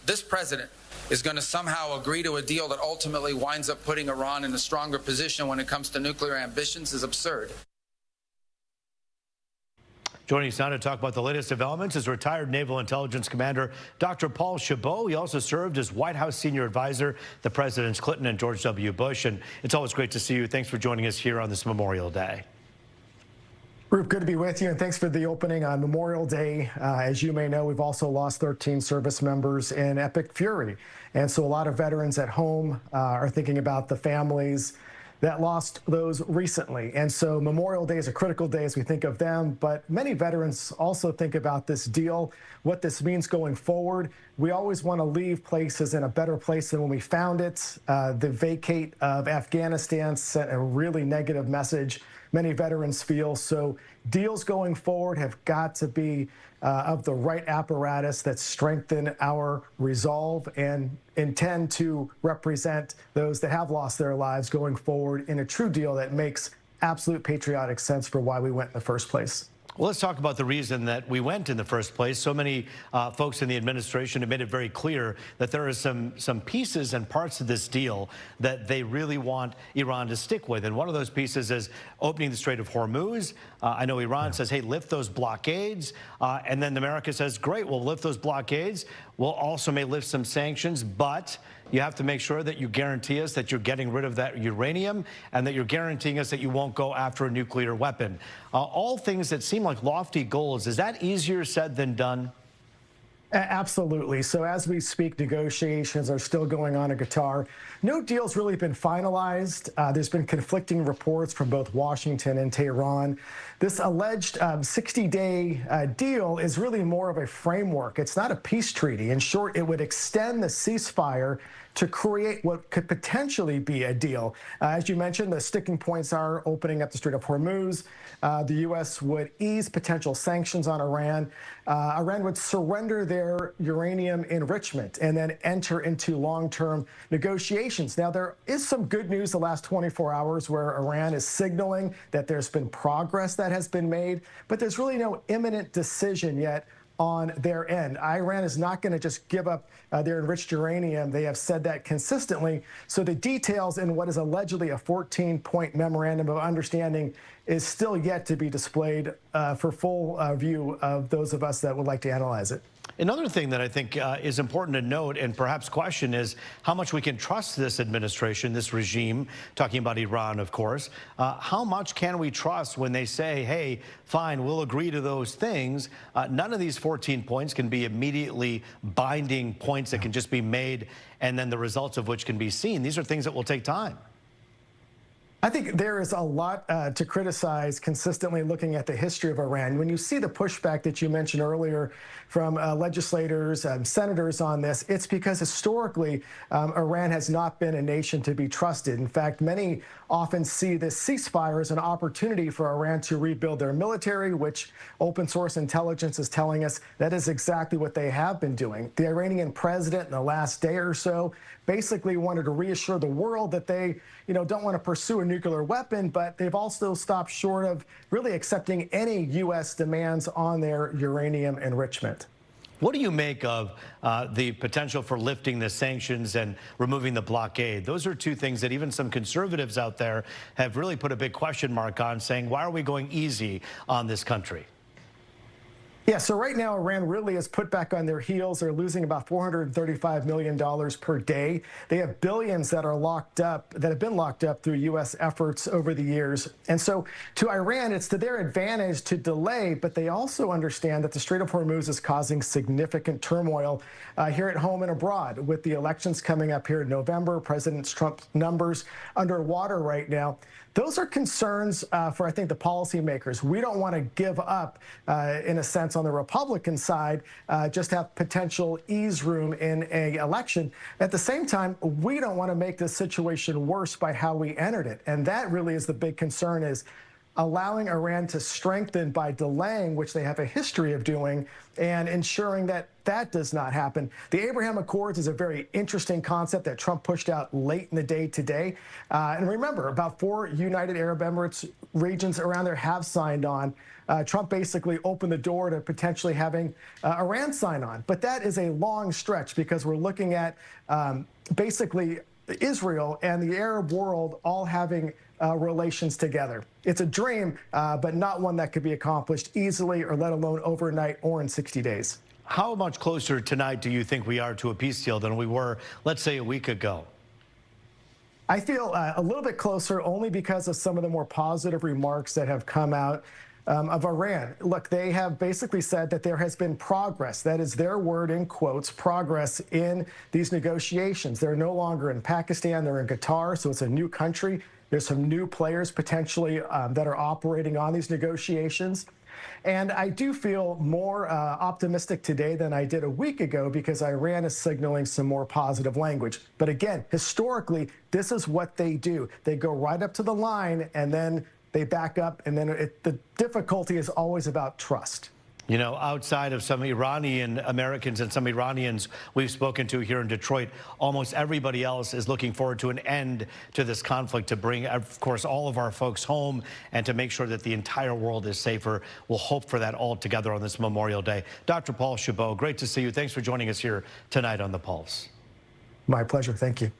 this president is going to somehow agree to a deal that ultimately winds up putting Iran in a stronger position when it comes to nuclear ambitions is absurd. Joining us now to talk about the latest developments is retired Naval Intelligence Commander Dr. Paul Chabot. He also served as White House senior advisor to Presidents Clinton and George W. Bush. And it's always great to see you. Thanks for joining us here on this Memorial Day. Ruth, good to be with you, and thanks for the opening on Memorial Day. As you may know, we've also lost 13 service members in epic fury. And so a lot of veterans at home are thinking about the families that lost those recently. And so Memorial Day is a critical day as we think of them, but many veterans also think about this deal, what this means going forward. We always want to leave places in a better place than when we found it. The vacate of Afghanistan sent a really negative message, many veterans feel. So deals going forward have got to be of the right apparatus that strengthen our resolve and intend to represent those that have lost their lives going forward in a true deal that makes absolute patriotic sense for why we went in the first place. Well, let's talk about the reason that we went in the first place. So many folks in the administration have made it very clear that there are some pieces and parts of this deal that they really want Iran to stick with. And one of those pieces is opening the Strait of Hormuz. I know Iran says, hey, lift those blockades. And then America says, great, we'll lift those blockades. We'll also may lift some sanctions, but you have to make sure that you guarantee us that you're getting rid of that uranium and that you're guaranteeing us that you won't go after a nuclear weapon. All things that seem like lofty goals. Is that easier said than done? Absolutely. So as we speak, negotiations are still going on in Qatar. No deal's really been finalized. There's been conflicting reports from both Washington and Tehran. This alleged 60-day deal is really more of a framework. It's not a peace treaty. In short, it would extend the ceasefire to create what could potentially be a deal. As you mentioned, the sticking points are opening up the Strait of Hormuz. The U.S. would ease potential sanctions on Iran. Iran would surrender their uranium enrichment and then enter into long-term negotiations. Now, there is some good news the last 24 hours where Iran is signaling that there's been progress that has been made, but there's really no imminent decision yet on their end. Iran is not going to just give up their enriched uranium. They have said that consistently. So the details in what is allegedly a 14-point memorandum of understanding is still yet to be displayed for full view of those of us that would like to analyze it. Another thing that I think is important to note and perhaps question is how much we can trust this administration, this regime, talking about Iran, of course. How much can we trust when they say, hey, fine, we'll agree to those things? None of these 14 points can be immediately binding points that can just be made and then the results of which can be seen. These are things that will take time. I think there is a lot to criticize consistently looking at the history of Iran. When you see the pushback that you mentioned earlier from legislators and senators on this, it's because historically Iran has not been a nation to be trusted. In fact, many often see this ceasefire as an opportunity for Iran to rebuild their military, which open source intelligence is telling us that is exactly what they have been doing. The Iranian president in the last day or so basically wanted to reassure the world that they, don't want to pursue a nuclear weapon, but they've also stopped short of really accepting any U.S. demands on their uranium enrichment. What do you make of the potential for lifting the sanctions and removing the blockade? Those are two things that even some conservatives out there have really put a big question mark on, saying, why are we going easy on this country? Yeah, so right now, Iran really is put back on their heels. They're losing about $435 million per day. They have billions that are locked up, that have been locked up through U.S. efforts over the years. And so to Iran, it's to their advantage to delay, but they also understand that the Strait of Hormuz is causing significant turmoil here at home and abroad. With the elections coming up here in November, President Trump's numbers underwater right now. Those are concerns for, I think, the policymakers. We don't want to give up, in a sense, on the Republican side, just have potential ease room in an election. At the same time, we don't want to make this situation worse by how we entered it. And that really is the big concern is, allowing Iran to strengthen by delaying, which they have a history of doing, and ensuring that that does not happen. The Abraham Accords is a very interesting concept that Trump pushed out late in the day today. And remember, about 4 United Arab Emirates regions around there have signed on. Trump basically opened the door to potentially having Iran sign on. But that is a long stretch because we're looking at basically Israel and the Arab world all having relations together. It's a dream, but not one that could be accomplished easily or let alone overnight or in 60 days. How much closer tonight do you think we are to a peace deal than we were, let's say, a week ago? I feel a little bit closer only because of some of the more positive remarks that have come out of Iran. Look, they have basically said that there has been progress. That is their word in quotes, progress in these negotiations. They're no longer in Pakistan, they're in Qatar, so it's a new country. There's some new players potentially that are operating on these negotiations. And I do feel more optimistic today than I did a week ago because Iran is signaling some more positive language. But again, historically, this is what they do. They go right up to the line and then they back up, and then the difficulty is always about trust. You know, outside of some Iranian Americans and some Iranians we've spoken to here in Detroit, almost everybody else is looking forward to an end to this conflict, to bring, of course, all of our folks home and to make sure that the entire world is safer. We'll hope for that all together on this Memorial Day. Dr. Paul Chabot, great to see you. Thanks for joining us here tonight on The Pulse. My pleasure. Thank you.